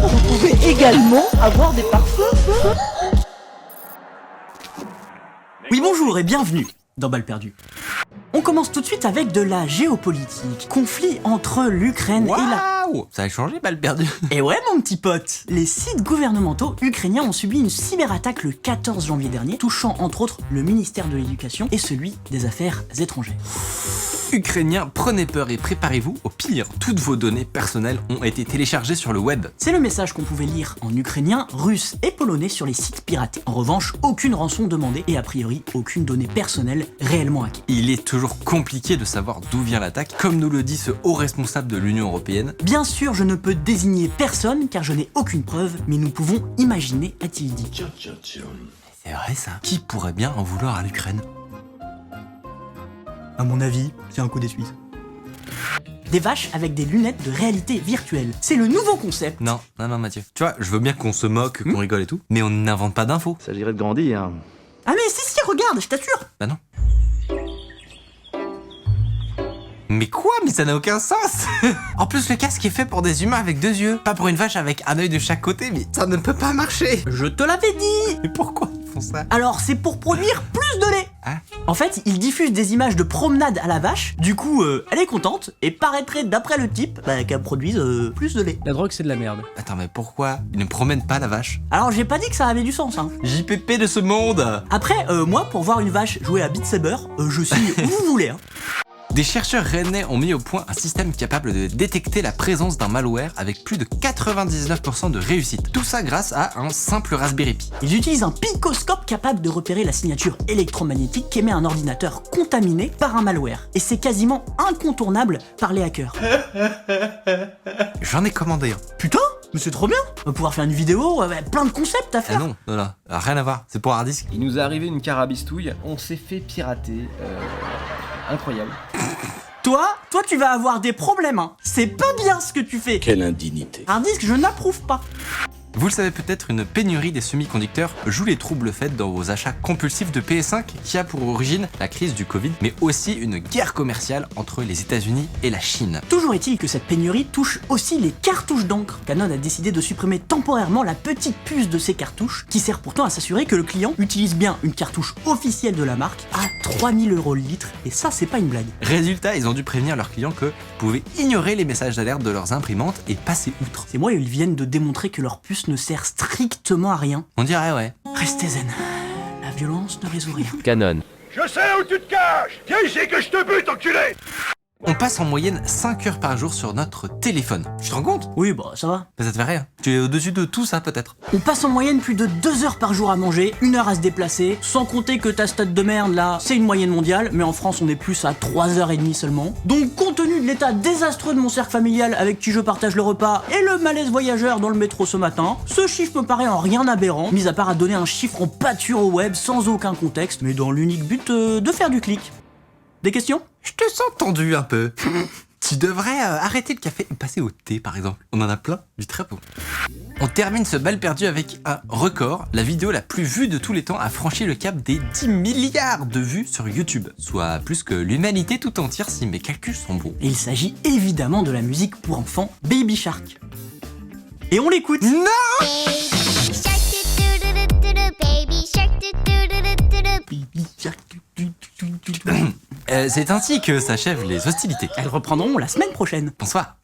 Vous pouvez également avoir des parfums. Oui, bonjour et bienvenue dans Balle perdue. On commence tout de suite avec de la géopolitique. Conflit entre l'Ukraine et la... Waouh, ça a changé, Balle perdue. Et ouais, mon petit pote, les sites gouvernementaux ukrainiens ont subi une cyberattaque le 14 janvier dernier, touchant entre autres le ministère de l'Éducation et celui des Affaires étrangères. Ukrainiens, prenez peur et préparez-vous au pire. Toutes vos données personnelles ont été téléchargées sur le web. C'est le message qu'on pouvait lire en ukrainien, russe et polonais sur les sites piratés. En revanche, aucune rançon demandée et a priori aucune donnée personnelle réellement hackée. Il est toujours compliqué de savoir d'où vient l'attaque, comme nous le dit ce haut responsable de l'Union Européenne. Bien sûr, je ne peux désigner personne car je n'ai aucune preuve, mais nous pouvons imaginer, a-t-il dit. C'est vrai ça. Qui pourrait bien en vouloir à l'Ukraine? À mon avis, c'est un coup des Suisses. Des vaches avec des lunettes de réalité virtuelle. C'est le nouveau concept. Non, Mathieu. Tu vois, je veux bien qu'on se moque, qu'on rigole et tout, mais on n'invente pas d'infos. Il s'agirait de grandir. Ah mais si, regarde, je t'assure. Bah non. Mais quoi? Mais ça n'a aucun sens. En plus, le casque est fait pour des humains avec 2 yeux, pas pour une vache avec un œil de chaque côté, mais ça ne peut pas marcher. Je te l'avais dit. Mais pourquoi ils font ça? Alors, c'est pour produire plus de lait. Hein? En fait, ils diffusent des images de promenade à la vache, du coup, elle est contente, et paraîtrait d'après le type, qu'elle produise plus de lait. La drogue, c'est de la merde. Attends, mais pourquoi ils ne promènent pas la vache? Alors, j'ai pas dit que ça avait du sens, hein. JPP de ce monde. Après, moi, pour voir une vache jouer à Beat Saber, je suis où vous voulez, hein. Des chercheurs rennais ont mis au point un système capable de détecter la présence d'un malware avec plus de 99% de réussite. Tout ça grâce à un simple Raspberry Pi. Ils utilisent un picoscope capable de repérer la signature électromagnétique qu'émet un ordinateur contaminé par un malware. Et c'est quasiment incontournable par les hackers. J'en ai commandé un. Putain, mais c'est trop bien. On va pouvoir faire une vidéo avec plein de concepts à Ah faire. non, rien à voir, c'est pour hard disk. Il nous est arrivé une carabistouille, on s'est fait pirater. Incroyable. Toi, tu vas avoir des problèmes, hein. C'est pas bien ce que tu fais. Quelle indignité. Hard disk, je n'approuve pas. Vous le savez peut-être, une pénurie des semi-conducteurs joue les troubles faits dans vos achats compulsifs de PS5 qui a pour origine la crise du Covid, mais aussi une guerre commerciale entre les États-Unis et la Chine. Toujours est-il que cette pénurie touche aussi les cartouches d'encre. Canon a décidé de supprimer temporairement la petite puce de ces cartouches, qui sert pourtant à s'assurer que le client utilise bien une cartouche officielle de la marque à 3000 € le litre, et ça c'est pas une blague. Résultat, ils ont dû prévenir leurs clients que vous pouvez ignorer les messages d'alerte de leurs imprimantes et passer outre. C'est moi, ils viennent de démontrer que leur puce ne sert strictement à rien. On dirait ouais. Restez zen, la violence ne résout rien. Canon. Je sais où tu te caches. Viens ici que je te bute, enculé. On passe en moyenne 5 heures par jour sur notre téléphone. Tu te rends compte? Oui, bah ça va. Ça te fait rien. Tu es au-dessus de tout ça peut-être. On passe en moyenne plus de 2 heures par jour à manger, 1 heure à se déplacer, sans compter que ta stat de merde là, c'est une moyenne mondiale, mais en France on est plus à 3h30 seulement. Donc compte tenu de l'état désastreux de mon cercle familial avec qui je partage le repas et le malaise voyageur dans le métro ce matin, ce chiffre me paraît en rien aberrant, mis à part à donner un chiffre en pâture au web sans aucun contexte, mais dans l'unique but de faire du clic. Des questions? Je te sens tendu un peu. Tu devrais arrêter le café et passer au thé par exemple. On en a plein, du très bon. On termine ce bal perdu avec un record. La vidéo la plus vue de tous les temps a franchi le cap des 10 milliards de vues sur YouTube. Soit plus que l'humanité tout entière si mes calculs sont bons. Et il s'agit évidemment de la musique pour enfants Baby Shark. Et on l'écoute. Non! C'est ainsi que s'achèvent les hostilités. Elles reprendront la semaine prochaine. Bonsoir.